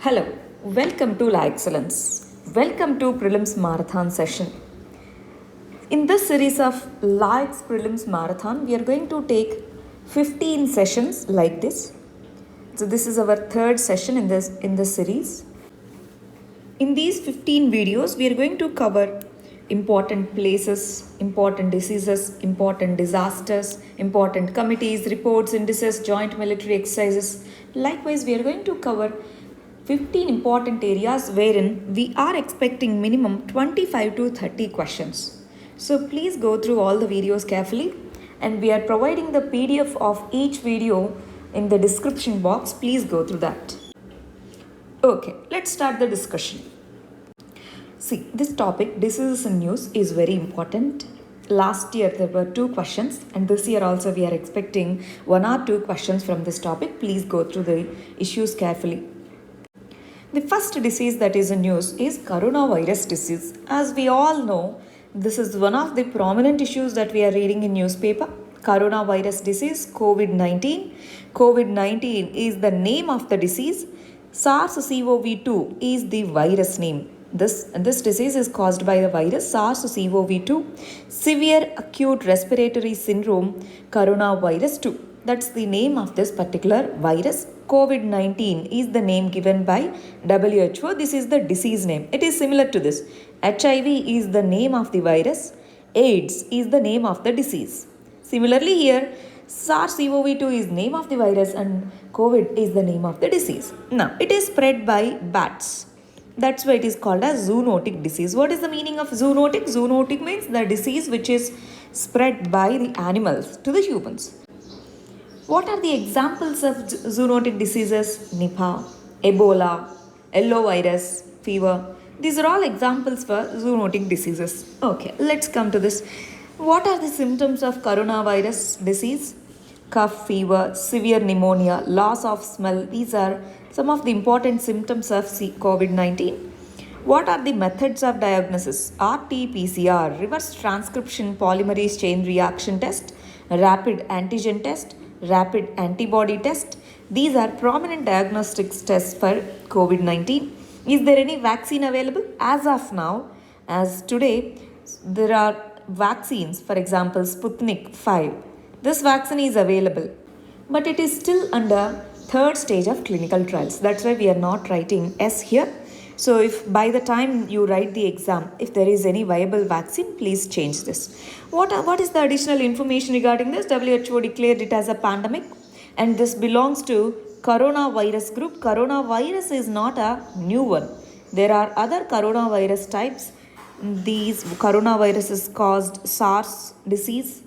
Hello, welcome to La Excellence. Welcome to Prelims Marathon session. In this series of La Ex Prelims Marathon, we are going to take 15 sessions like this. So this is our third session in this series. In these 15 videos, we are going to cover important places, important diseases, important disasters, important committees, reports, indices, joint military exercises. Likewise, we are going to cover 15 important areas wherein we are expecting minimum 25 to 30 questions. So please go through all the videos carefully, and we are providing the PDF of each video in the description box. Please go through that. Okay, let's start the discussion. See, this topic, diseases in news, is very important. Last year there were 2 questions, and this year also we are expecting 1 or 2 questions from this topic. Please go through the issues carefully. The first disease that is in news is coronavirus disease. As we all know, this is one of the prominent issues that we are reading in newspaper. Coronavirus disease, COVID-19. COVID-19 is the name of the disease. SARS-CoV-2 is the virus name. This disease is caused by the virus SARS-CoV-2, severe acute respiratory syndrome, coronavirus 2. That's the name of this particular virus. COVID-19 is the name given by WHO. This is the disease name. It is similar to this. HIV is the name of the virus. AIDS is the name of the disease. Similarly here, SARS-CoV-2 is name of the virus and COVID is the name of the disease. Now, it is spread by bats. That's why it is called as zoonotic disease. What is the meaning of zoonotic? Zoonotic means the disease which is spread by the animals to the humans. What are the examples of zoonotic diseases? Nipah, Ebola, yellow virus, fever. These are all examples for zoonotic diseases. Okay, let's come to this. What are the symptoms of coronavirus disease? Cough, fever, severe pneumonia, loss of smell. These are some of the important symptoms of COVID-19. What are the methods of diagnosis? RT-PCR, reverse transcription polymerase chain reaction test, rapid antigen test, rapid antibody test. These are prominent diagnostics tests for COVID-19. Is there any vaccine available? As of now, as today, there are vaccines, for example, Sputnik 5. This vaccine is available, but it is still under third stage of clinical trials. That's why we are not writing S here. So if by the time you write the exam, if there is any viable vaccine, please change this. What is the additional information regarding this? WHO declared it as a pandemic, and this belongs to coronavirus group. Coronavirus is not a new one. There are other coronavirus types. These coronaviruses caused SARS disease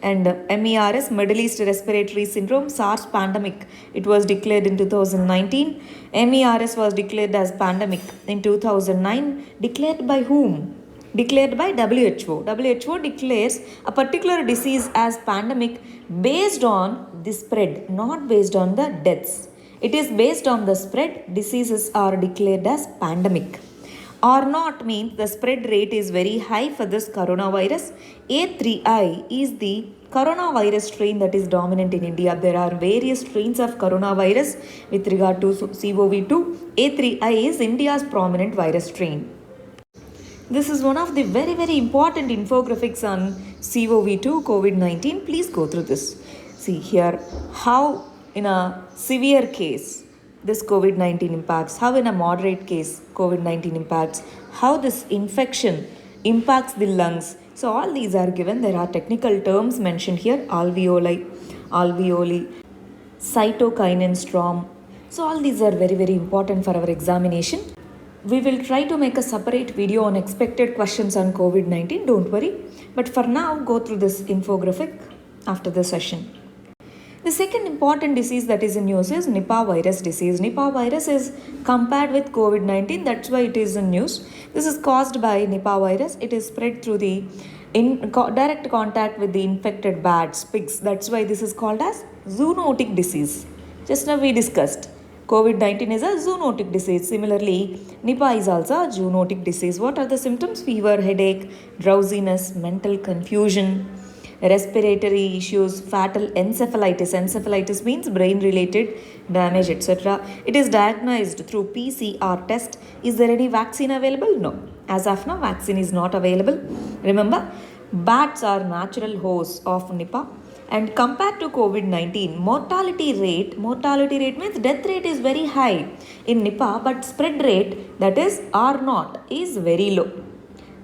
and MERS, Middle East Respiratory Syndrome. SARS pandemic, it was declared in 2019. MERS was declared as pandemic in 2009. Declared by whom? Declared by WHO. WHO declares a particular disease as pandemic based on the spread, not based on the deaths. It is based on the spread. Diseases are declared as pandemic. Or not means the spread rate is very high for this coronavirus. A3I is the coronavirus strain that is dominant in India. There are various strains of coronavirus with regard to CoV-2. A3I is India's prominent virus strain. This is one of the very important infographics on CoV-2, COVID-19. Please go through this. See here how in a severe case this COVID-19 impacts, how in a moderate case COVID-19 impacts, how this infection impacts the lungs. So all these are given. There are technical terms mentioned here: alveoli, cytokinin storm. So all these are very important for our examination. We will try to make a separate video on expected questions on COVID-19. Don't worry. But for now, go through this infographic after the session. The second important disease that is in news is Nipah virus disease. Nipah virus is compared with COVID-19. That's why it is in news. This is caused by Nipah virus. It is spread through the direct contact with the infected bats, pigs. That's why this is called as zoonotic disease. Just now we discussed. COVID-19 is a zoonotic disease. Similarly, Nipah is also a zoonotic disease. What are the symptoms? Fever, headache, drowsiness, mental confusion, respiratory issues, fatal encephalitis. Encephalitis means brain related damage, etc. It is diagnosed through PCR test. Is there any vaccine available? No. As of now, vaccine is not available. Remember, bats are natural hosts of Nipah. And compared to COVID-19, mortality rate means death rate is very high in Nipah, but spread rate, that is R naught, is very low.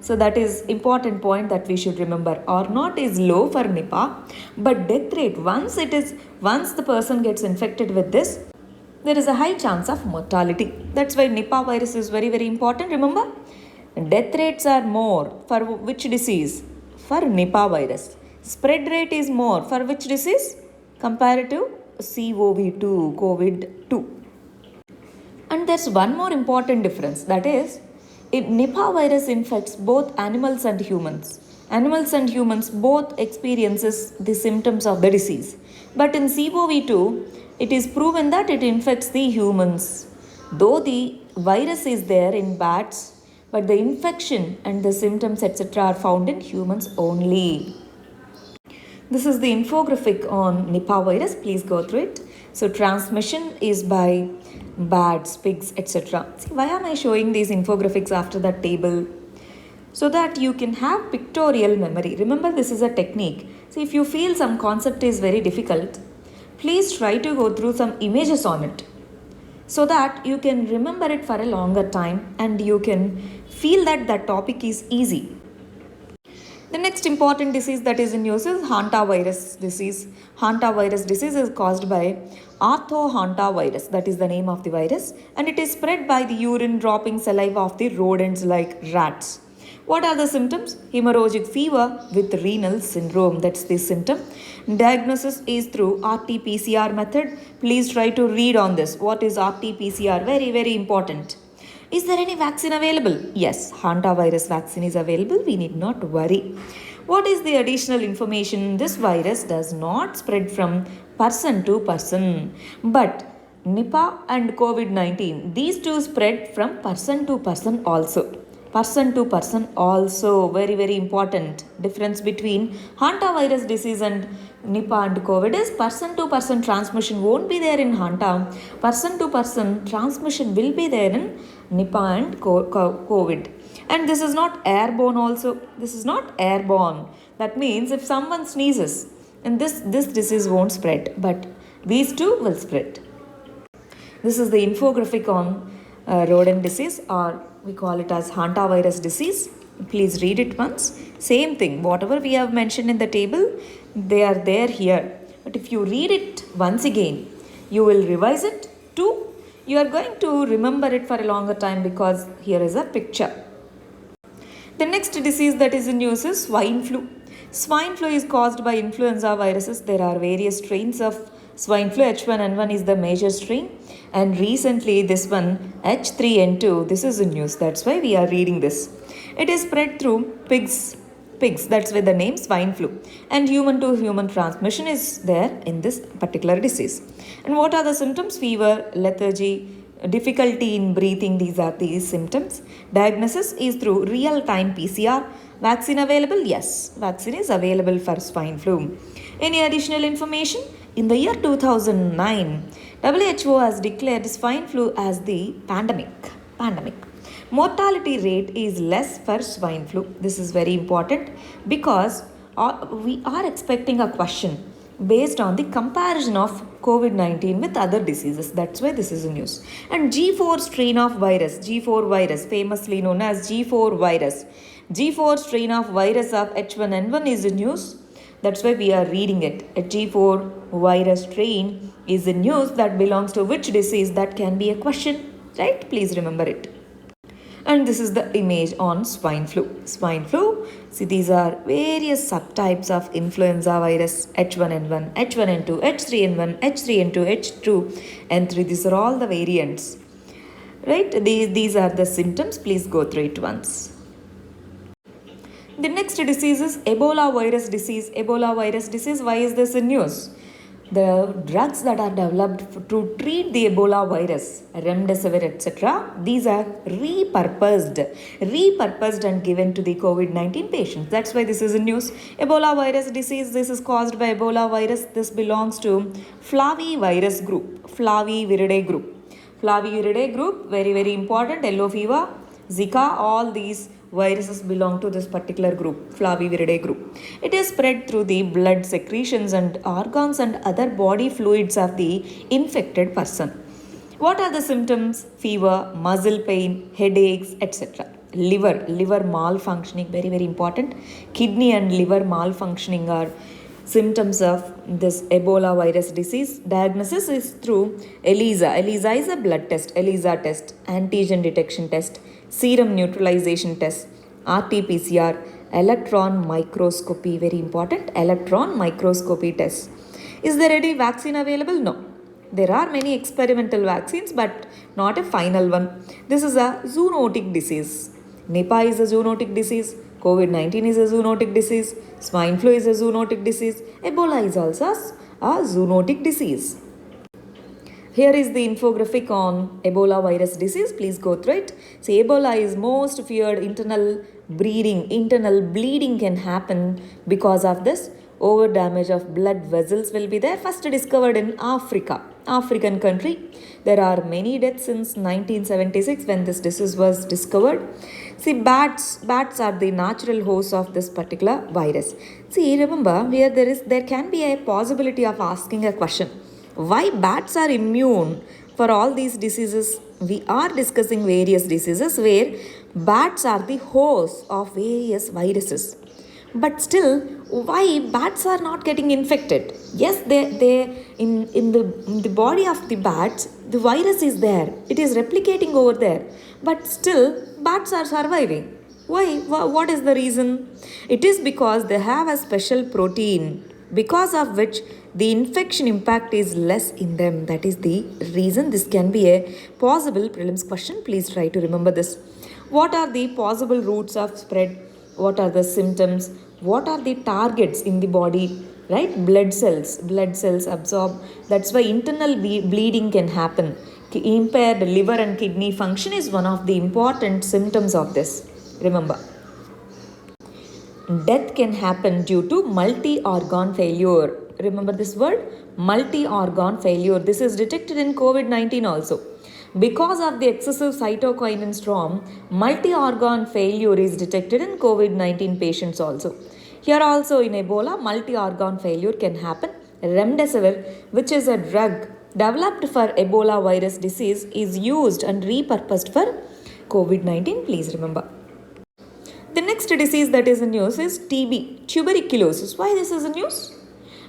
So that is important point that we should remember. R naught is low for Nipah, but death rate, once the person gets infected with this, there is a high chance of mortality. That's why Nipah virus is very, very important. Remember, death rates are more for which disease? For Nipah virus. Spread rate is more for which disease? Compared to CoV2, COVID-2. And there's one more important difference, that is, Nipah virus infects both animals and humans. Animals and humans both experiences the symptoms of the disease. But in CoV2, it is proven that it infects the humans. Though the virus is there in bats, but the infection and the symptoms etc. are found in humans only. This is the infographic on Nipah virus. Please go through it. So transmission is by bats, pigs, etc. See, why am I showing these infographics after that table? So that you can have pictorial memory. Remember, this is a technique. So if you feel some concept is very difficult, please try to go through some images on it, so that you can remember it for a longer time and you can feel that that topic is easy. The next important disease that is in use is hantavirus disease. Hantavirus disease is caused by orthohantavirus, that is the name of the virus, and it is spread by the urine dropping saliva of the rodents like rats. What are the symptoms? Hemorrhagic fever with renal syndrome, that's the symptom. Diagnosis is through RT-PCR method. Please try to read on this. What is RT-PCR? Very, very important. Is there any vaccine available? Yes, hantavirus vaccine is available. We need not worry. What is the additional information? This virus does not spread from person to person. But Nipah and COVID-19, these two spread from person to person also. Person to person also, very, very important. Difference between hantavirus disease and Nipah and COVID is person to person transmission won't be there in Hanta. Person to person transmission will be there in Nipah and COVID. And this is not airborne also. This is not airborne. That means if someone sneezes, and this disease won't spread, but these two will spread. This is the infographic on rodent disease, or we call it as hantavirus disease. Please read it once. Same thing, whatever we have mentioned in the table, they are there here. But if you read it once again, you will revise it too. You are going to remember it for a longer time because here is a picture. The next disease that is in use is swine flu. Swine flu is caused by influenza viruses. There are various strains of swine flu. H1N1 is the major strain. And recently this one, H3N2, this is in news. That's why we are reading this. It is spread through pigs, that's why the name swine flu. And human to human transmission is there in this particular disease. And what are the symptoms? Fever, lethargy, difficulty in breathing, these are the symptoms. Diagnosis is through real-time PCR. Vaccine available? Yes, vaccine is available for swine flu. Any additional information? In the year 2009, WHO has declared swine flu as the pandemic. Mortality rate is less for swine flu. This is very important because we are expecting a question based on the comparison of COVID-19 with other diseases. That's why this is in news. And G4 strain of virus, G4 virus, famously known as G4 virus. G4 strain of virus of H1N1 is in news. That's why we are reading it. A G4 virus strain is in news. That belongs to which disease? That can be a question, right? Please remember it. And this is the image on swine flu. Swine flu, see, these are various subtypes of influenza virus, H1N1, H1N2, H3N1, H3N2, H2N3. These are all the variants, right? These are the symptoms. Please go through it once. The next disease is Ebola virus disease. Ebola virus disease, why is this in news? the drugs that are developed to treat the Ebola virus, remdesivir, etc., these are repurposed and given to the COVID-19 patients. That's why this is in news. Ebola virus disease, this is caused by Ebola virus. This belongs to Flavivirus group, Flaviviridae group. Flaviviridae group, very, very important. Yellow fever, Zika, all these viruses belong to this particular group, Flaviviridae group. It is spread through the blood secretions and organs and other body fluids of the infected person. What are the symptoms? Fever, muscle pain, headaches, etc. Liver malfunctioning, very, very important. Kidney and liver malfunctioning are symptoms of this Ebola virus disease. Diagnosis is through ELISA. ELISA is a blood test, ELISA test, antigen detection test, serum neutralization test, RT-PCR, electron microscopy, very important, electron microscopy test. Is there any vaccine available? No. There are many experimental vaccines, but not a final one. This is a zoonotic disease. Nipah is a zoonotic disease. COVID-19 is a zoonotic disease. Swine flu is a zoonotic disease. Ebola is also a zoonotic disease. Here is the infographic on Ebola virus disease. Please go through it. See, Ebola is most feared. Internal bleeding can happen because of this. Over damage of blood vessels will be there. First discovered in African country. There are many deaths since 1976 when this disease was discovered. See, bats are the natural hosts of this particular virus. See, remember here there can be a possibility of asking a question. Why bats are immune for all these diseases? We are discussing various diseases where bats are the hosts of various viruses. But still, why bats are not getting infected? Yes, they in the body of the bats, the virus is there. It is replicating over there. But still, bats are surviving. Why? What is the reason? It is because they have a special protein because of which the infection impact is less in them. That is the reason. This can be a possible prelims question. Please try to remember this. What are the possible routes of spread? What are the symptoms? What are the targets in the body? Right? Blood cells absorb. That's why internal bleeding can happen. Impaired liver and kidney function is one of the important symptoms of this. Remember. Death can happen due to multi-organ failure. Remember this word? Multi-organ failure. This is detected in COVID-19 also. Because of the excessive cytokinin storm, multi-organ failure is detected in COVID-19 patients also. Here also in Ebola, multi-organ failure can happen. Remdesivir, which is a drug developed for Ebola virus disease, is used and repurposed for COVID-19. Please remember. The next disease that is in news is TB, tuberculosis. Why this is in news?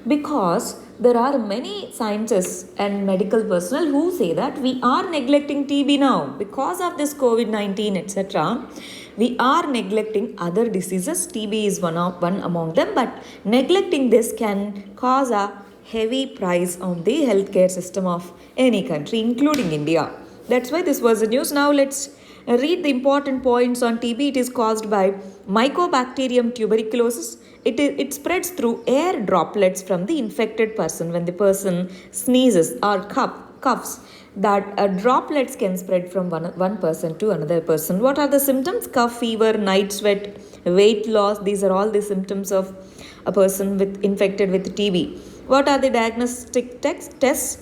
Because there are many scientists and medical personnel who say that we are neglecting TB now because of this COVID-19, etc. We are neglecting other diseases. TB is one among them, but neglecting this can cause a heavy price on the healthcare system of any country, including India. That's why this was the news. Now let's read the important points on TB. It is caused by Mycobacterium tuberculosis. It spreads through air droplets from the infected person. When the person sneezes or coughs, that droplets can spread from one person to another person. What are the symptoms? Cough, fever, night sweat, weight loss. These are all the symptoms of a person infected with TB. What are the diagnostic tests?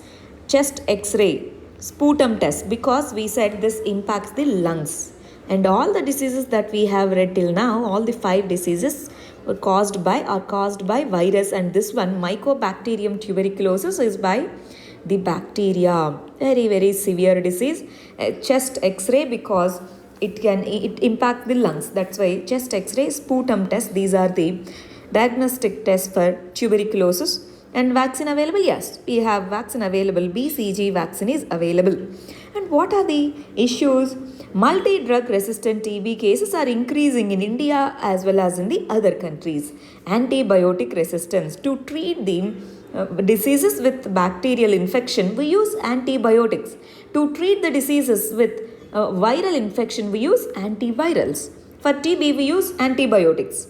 Chest X-ray, sputum test, because we said this impacts the lungs. And all the diseases that we have read till now, all the 5 diseases are caused by virus, and this one, Mycobacterium tuberculosis, is by the bacteria. Very, very severe disease. Chest X-ray, because it impacts the lungs. That's why chest X-ray, sputum test, these are the diagnostic tests for tuberculosis. And vaccine available? Yes, we have vaccine available. BCG vaccine is available. And what are the issues? Multi-drug resistant TB cases are increasing in India as well as in the other countries. Antibiotic resistance. To treat the diseases with bacterial infection, we use antibiotics. To treat the diseases with viral infection, we use antivirals. For TB, we use antibiotics.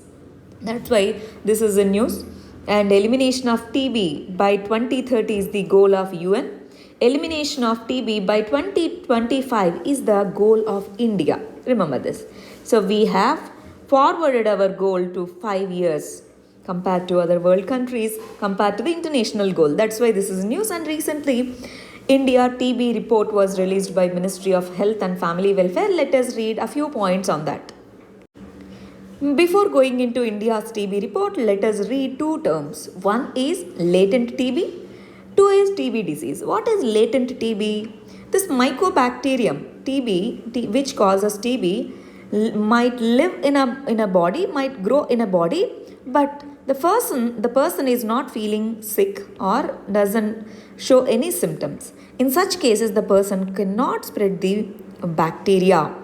That's why this is in news. And elimination of TB by 2030 is the goal of UN. Elimination of TB by 2025 is the goal of India. Remember this. So we have forwarded our goal to 5 years compared to other world countries, compared to the international goal. That's why this is news. And recently, India TB report was released by Ministry of Health and Family Welfare. Let us read a few points on that. Before going into India's TB report, let us read two terms. One is latent TB, two is TB disease. What is latent TB? This mycobacterium TB, which causes TB, might live in a body, might grow in a body, but the person is not feeling sick or doesn't show any symptoms. In such cases, the person cannot spread the bacteria.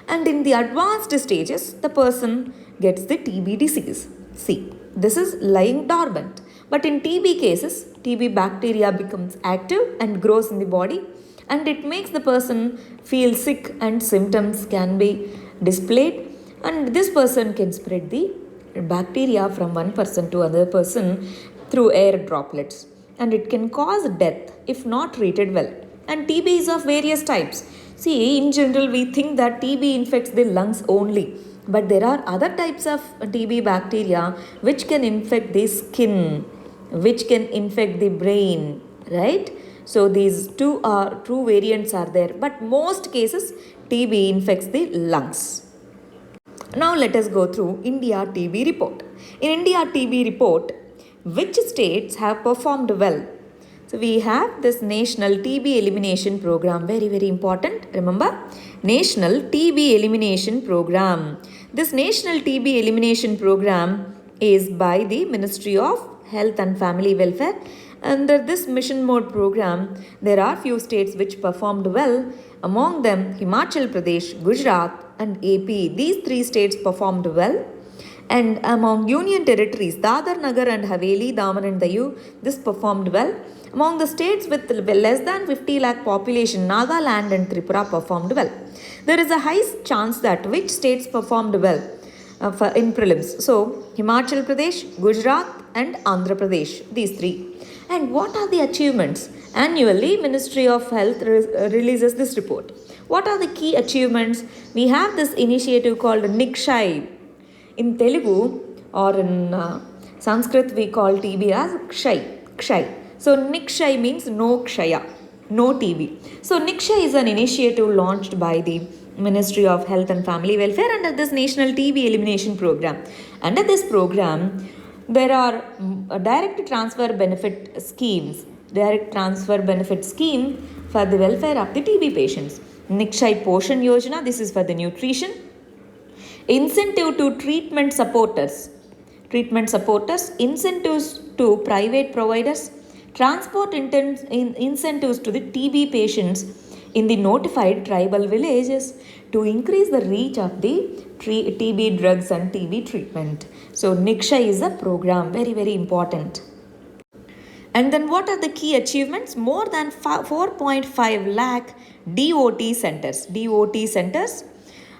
And in the advanced stages, the person gets the TB disease. See, this is lying dormant. But in TB cases, TB bacteria becomes active and grows in the body, and it makes the person feel sick and symptoms can be displayed, and this person can spread the bacteria from one person to another person through air droplets, and it can cause death if not treated well. And TB is of various types. See, in general, we think that TB infects the lungs only, but there are other types of TB bacteria which can infect the skin, which can infect the brain, right? So these two variants are there, but most cases TB infects the lungs. Now let us go through India TB report. In India TB report, which states have performed well? So we have this National TB Elimination Program, very, very important. Remember, National TB Elimination Program. This National TB Elimination Program is by the Ministry of Health and Family Welfare. Under this mission mode program, there are few states which performed well. Among them, Himachal Pradesh, Gujarat and AP. These three states performed well. And among union territories, Dadar, Nagar and Haveli, Daman and Diu, this performed well. Among the states with less than 50 lakh population, Nagaland and Tripura performed well. There is a high chance that which states performed well in prelims. So, Himachal Pradesh, Gujarat and Andhra Pradesh, these three. And what are the achievements? Annually, Ministry of Health releases this report. What are the key achievements? We have this initiative called Nikshay. In Telugu or in Sanskrit, we call TB as Kshay. So Nikshay means no Kshaya, no TB. So Nikshay is an initiative launched by the Ministry of Health and Family Welfare under this National TB Elimination Program. Under this program, there are direct transfer benefit schemes. Direct transfer benefit scheme for the welfare of the TB patients. Nikshay Poshan Yojana, this is for the nutrition. Incentive to treatment supporters, incentives to private providers, transport incentives to the TB patients in the notified tribal villages to increase the reach of the TB drugs and TB treatment. So Nikshay is a program, very, very important. And then what are the key achievements? More than 4.5 lakh DOT centers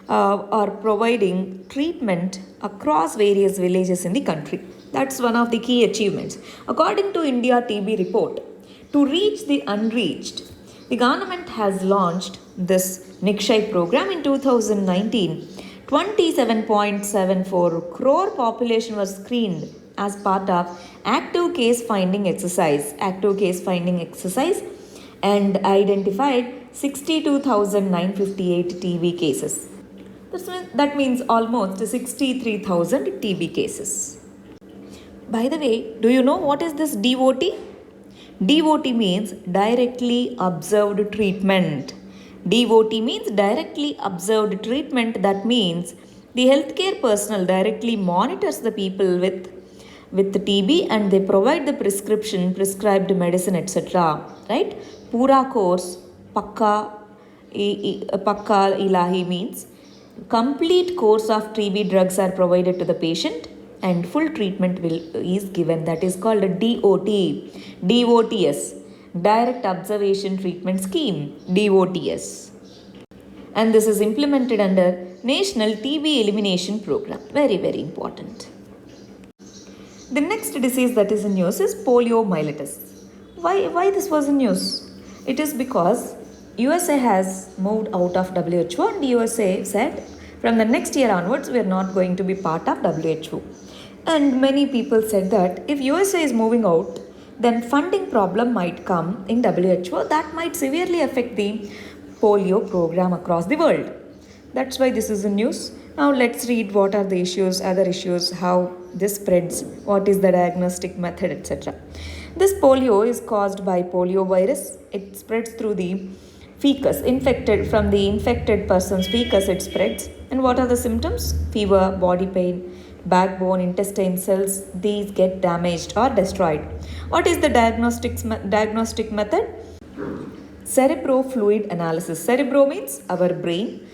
are providing treatment across various villages in the country. That's one of the key achievements. According to India TB report, to reach the unreached, the government has launched this Nikshay program in 2019. 27.74 crore population was screened as part of active case finding exercise and identified 62,958 TB cases. That means almost 63,000 TB cases. By the way, do you know what is this DOT? DOT means directly observed treatment. DOT means directly observed treatment. That means the healthcare personnel directly monitors the people with the TB and they provide the prescribed medicine, etc. Right? Pura course, Pakka Ilahi means complete course of TB drugs are provided to the patient and full treatment is given. That is called a DOTS, Direct Observation Treatment Scheme, DOTS. And this is implemented under National TB Elimination Program. Very, very important. The next disease that is in news is poliomyelitis. Why this was in news? It is because USA has moved out of WHO and USA said from the next year onwards we are not going to be part of WHO. And many people said that if USA is moving out, then funding problem might come in WHO that might severely affect the polio program across the world. That's why this is in news. Now let's read what are the issues, other issues, how this spreads, what is the diagnostic method, etc. This polio is caused by poliovirus. It spreads through the fecus, infected from the infected person's fecus it spreads. And what are the symptoms? Fever, body pain, backbone, intestine cells, these get damaged or destroyed. What is the diagnostic method? Cerebrofluid analysis. Cerebro means our brain.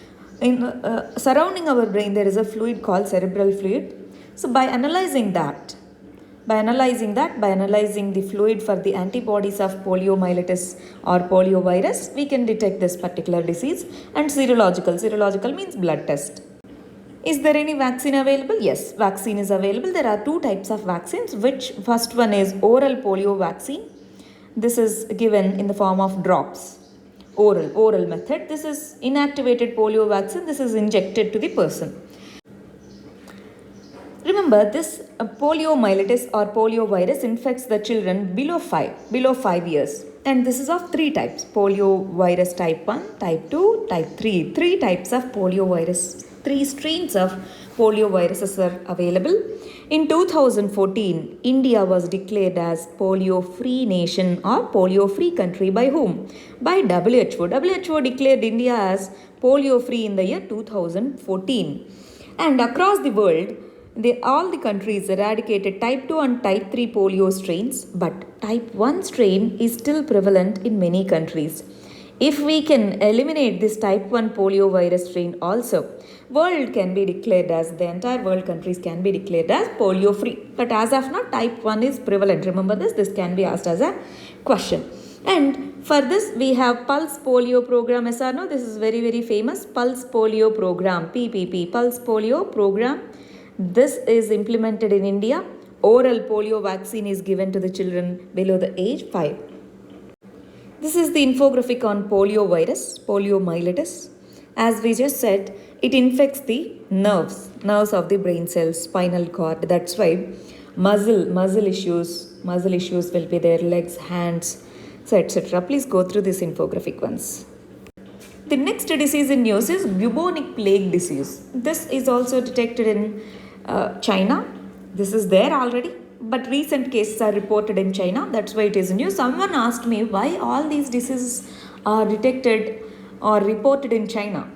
Surrounding our brain there is a fluid called cerebral fluid. So by analyzing the fluid for the antibodies of poliomyelitis or poliovirus, we can detect this particular disease. And serological means blood test. Is there any vaccine available? Yes, vaccine is available. There are two types of vaccines, which first one is oral polio vaccine. This is given in the form of drops. Oral method. This is inactivated polio vaccine. This is injected to the person. Remember, this poliomyelitis or poliovirus infects the children below 5 years. And this is of three types. Poliovirus type 1, type 2, type 3. Three types of poliovirus. Three strains of polioviruses are available. In 2014, India was declared as polio-free nation or polio-free country by whom? By WHO. WHO declared India as polio-free in the year 2014. And across the world, all the countries eradicated type 2 and type 3 polio strains, but type 1 strain is still prevalent in many countries. If we can eliminate this type 1 polio virus strain also, the entire world countries can be declared as polio free. But as of now, type 1 is prevalent. Remember this can be asked as a question. And for this, we have Pulse Polio Program, yes or no? This is very, very famous. Pulse Polio Program, PPP, Pulse Polio Program. This is implemented in India. Oral polio vaccine is given to the children below the age 5. This is the infographic on poliovirus, poliomyelitis. As we just said, it infects the nerves of the brain cells, spinal cord. That's why muscle issues will be there, legs, hands, so etc. Please go through this infographic once. The next disease in news is bubonic plague disease. This is also detected in China. This is there already, but recent cases are reported in China. That's why it is new. Someone asked me why all these diseases are detected or reported in China.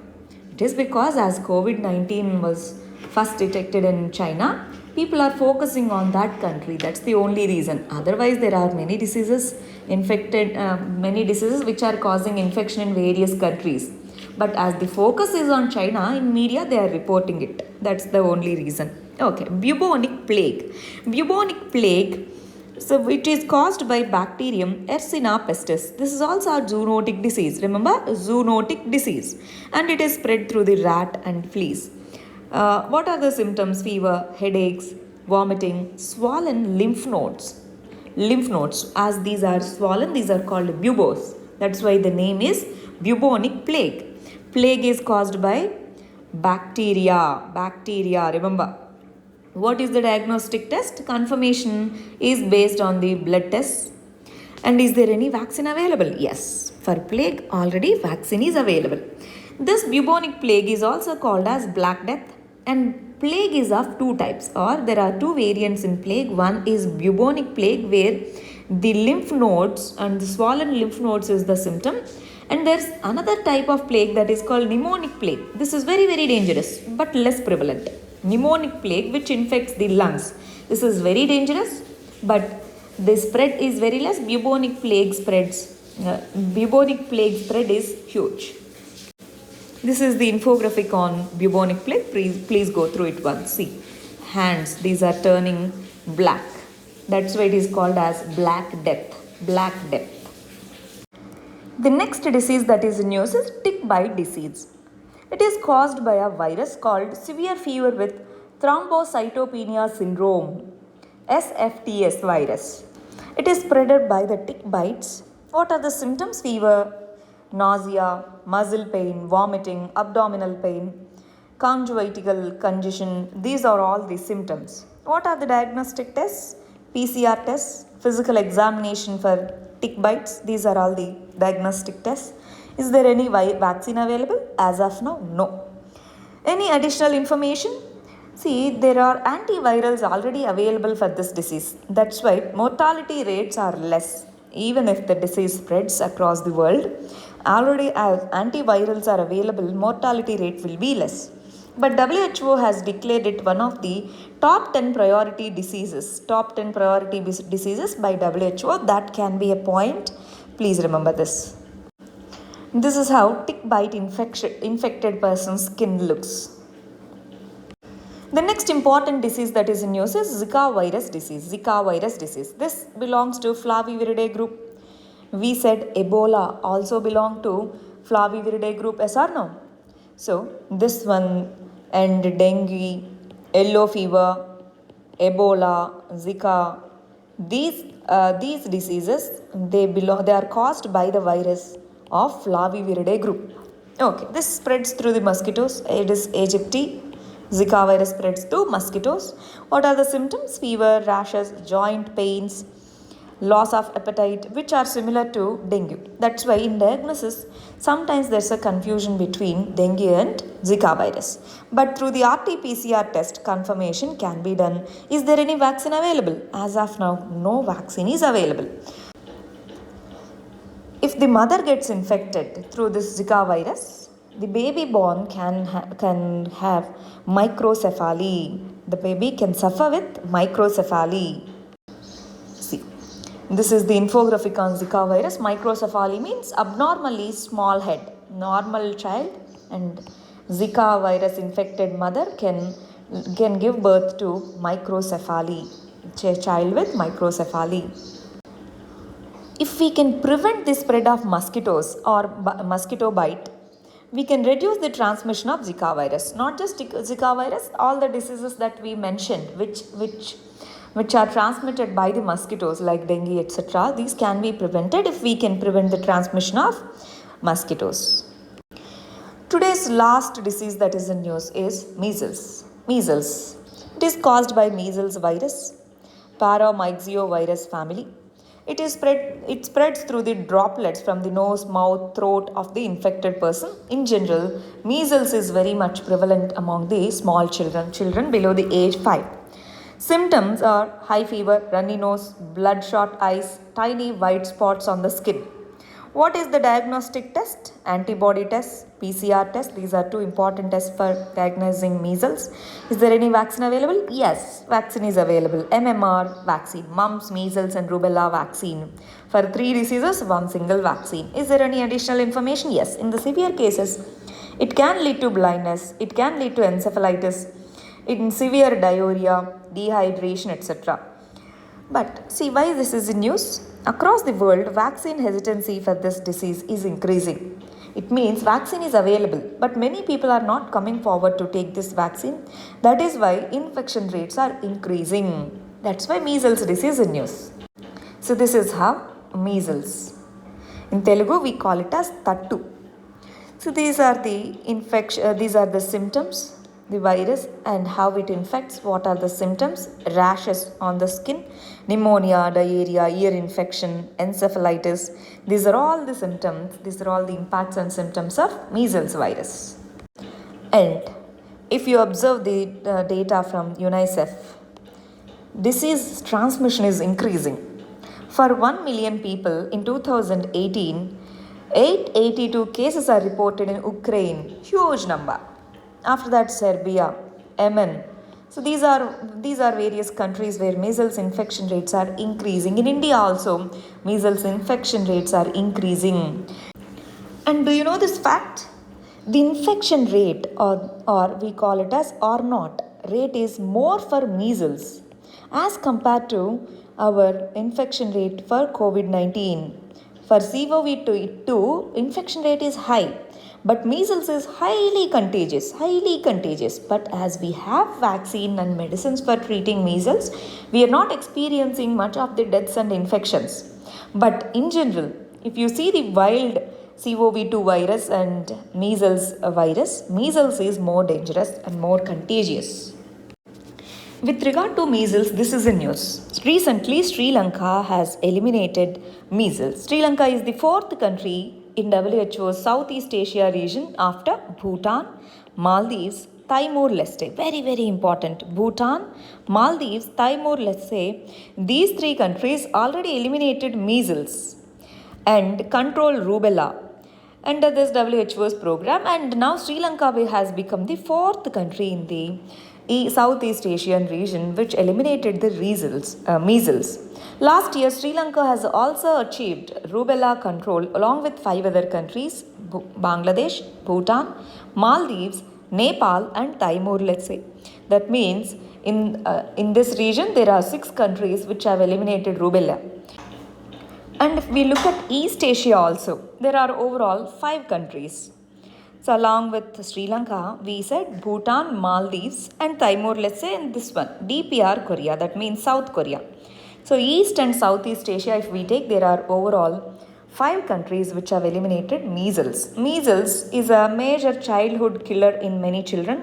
It is because as COVID-19 was first detected in China, people are focusing on that country. That's the only reason. Otherwise, there are many diseases which are causing infection in various countries. But as the focus is on China, in media they are reporting it. That's the only reason. Okay, bubonic plague. Bubonic plague, so it is caused by bacterium Yersinia pestis. This is also a zoonotic disease. Remember, zoonotic disease. And it is spread through the rat and fleas. What are the symptoms? Fever, headaches, vomiting, swollen lymph nodes. Lymph nodes, as these are swollen, these are called buboes. That's why the name is bubonic plague. Plague is caused by bacteria. Remember, what is the diagnostic test? Confirmation is based on the blood tests. And is there any vaccine available? Yes. For plague, already vaccine is available. This bubonic plague is also called as Black Death. And plague is of two types, or there are two variants in plague. One is bubonic plague, where the lymph nodes and the swollen lymph nodes is the symptom. And there's another type of plague that is called pneumonic plague. This is very, very dangerous but less prevalent. Pneumonic plague, which infects the lungs. This is very dangerous, but the spread is very less. Bubonic plague spread is huge. This is the infographic on bubonic plague. Please go through it once. See, hands, these are turning black. That's why it is called as Black Death. Black Death. The next disease that is in news is tick bite disease. It is caused by a virus called severe fever with thrombocytopenia syndrome. SFTS virus. It is spreaded by the tick bites. What are the symptoms? Fever, nausea, muscle pain, vomiting, abdominal pain, conjunctival congestion. These are all the symptoms. What are the diagnostic tests? PCR tests, physical examination for tick bites. These are all the diagnostic tests. Is there any vaccine available? As of now, no. Any additional information? See, there are antivirals already available for this disease. That's why mortality rates are less. Even if the disease spreads across the world, already as antivirals are available, mortality rate will be less. But WHO has declared it one of the top 10 priority diseases. Top 10 priority diseases by WHO. That can be a point. Please remember this. This is how tick bite infected person's skin looks. The next important disease that is in news is Zika virus disease. Zika virus disease. This belongs to Flaviviridae group. We said Ebola also belong to Flaviviridae group, yes or no? So this one and dengue, yellow fever, Ebola, Zika, these diseases they are caused by the virus of Flaviviridae group. Okay, this spreads through the mosquitoes. Aedes aegypti. Zika virus spreads to mosquitoes. What are the symptoms? Fever, rashes, joint pains, loss of appetite, which are similar to dengue. That's why in diagnosis, sometimes there's a confusion between dengue and Zika virus. But through the RT-PCR test, confirmation can be done. Is there any vaccine available? As of now, no vaccine is available. If the mother gets infected through this Zika virus, the baby born can have microcephaly. The baby can suffer with microcephaly. See, this is the infographic on Zika virus. Microcephaly means abnormally small head. Normal child and Zika virus infected mother can give birth to microcephaly. Child with microcephaly. If we can prevent the spread of mosquitoes or mosquito bite, we can reduce the transmission of Zika virus. Not just Zika virus, all the diseases that we mentioned, which are transmitted by the mosquitoes like dengue, etc. These can be prevented if we can prevent the transmission of mosquitoes. Today's last disease that is in news is measles. Measles. It is caused by measles virus, Paramyxovirus family. It spreads through the droplets from the nose, mouth, throat of the infected person. In general, measles is very much prevalent among the small children below the age 5. Symptoms are high fever, runny nose, bloodshot eyes, tiny white spots on the skin. What is the diagnostic test? Antibody test, PCR test. These are two important tests for diagnosing measles. Is there any vaccine available? Yes, vaccine is available. MMR vaccine, mumps, measles and rubella vaccine. For 3 diseases, 1 single vaccine. Is there any additional information? Yes, in the severe cases, it can lead to blindness, it can lead to encephalitis, in severe diarrhea, dehydration, etc. But see why this is in news? Across the world, vaccine hesitancy for this disease is increasing. It means vaccine is available, but many people are not coming forward to take this vaccine. That is why infection rates are increasing. That's why measles disease is in news. So this is how measles. In Telugu, we call it as tattu. So these are the symptoms, the virus and how it infects. What are the symptoms? Rashes on the skin, pneumonia, diarrhea, ear infection, encephalitis. These are all the symptoms. These are all the impacts and symptoms of measles virus. And if you observe the data from UNICEF, disease transmission is increasing. For 1 million people in 2018, 882 cases are reported in Ukraine. Huge number. After that, Serbia, Yemen. So these are various countries where measles infection rates are increasing. In India also, measles infection rates are increasing. And do you know this fact? The infection rate, or we call it as or not, rate is more for measles as compared to our infection rate for COVID-19. For CoV2, infection rate is high. But measles is highly contagious, highly contagious. But as we have vaccine and medicines for treating measles, we are not experiencing much of the deaths and infections. But in general, if you see the wild CoV2 virus and measles virus, measles is more dangerous and more contagious. With regard to measles, this is a news. Recently, Sri Lanka has eliminated measles. Sri Lanka is the fourth country in WHO's Southeast Asia region after Bhutan, Maldives, Timor-Leste. Very, very important. Bhutan, Maldives, Timor-Leste. These three countries already eliminated measles and control rubella under this WHO's program, and now Sri Lanka has become the fourth country in the Southeast Asian region which eliminated the measles. Last year, Sri Lanka has also achieved rubella control along with 5 other countries: Bangladesh, Bhutan, Maldives, Nepal, and Timor-Leste. That means in this region there are 6 countries which have eliminated rubella. And if we look at East Asia also, there are overall 5 countries. So along with Sri Lanka, we said Bhutan, Maldives, and Timor-Leste, and this one, DPR Korea, that means South Korea. So East and Southeast Asia, if we take, there are overall 5 countries which have eliminated measles. Measles is a major childhood killer in many children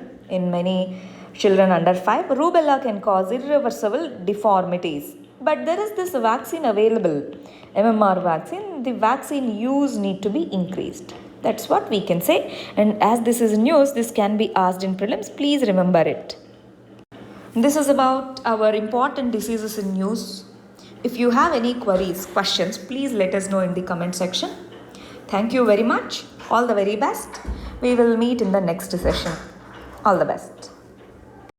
under 5. Rubella can cause irreversible deformities. But there is this vaccine available, MMR vaccine. The vaccine use need to be increased. That's what we can say. And as this is news, this can be asked in prelims. Please remember it. This is about our important diseases in news. If you have any queries, questions, please let us know in the comment section. Thank you very much. All the very best. We will meet in the next session. All the best.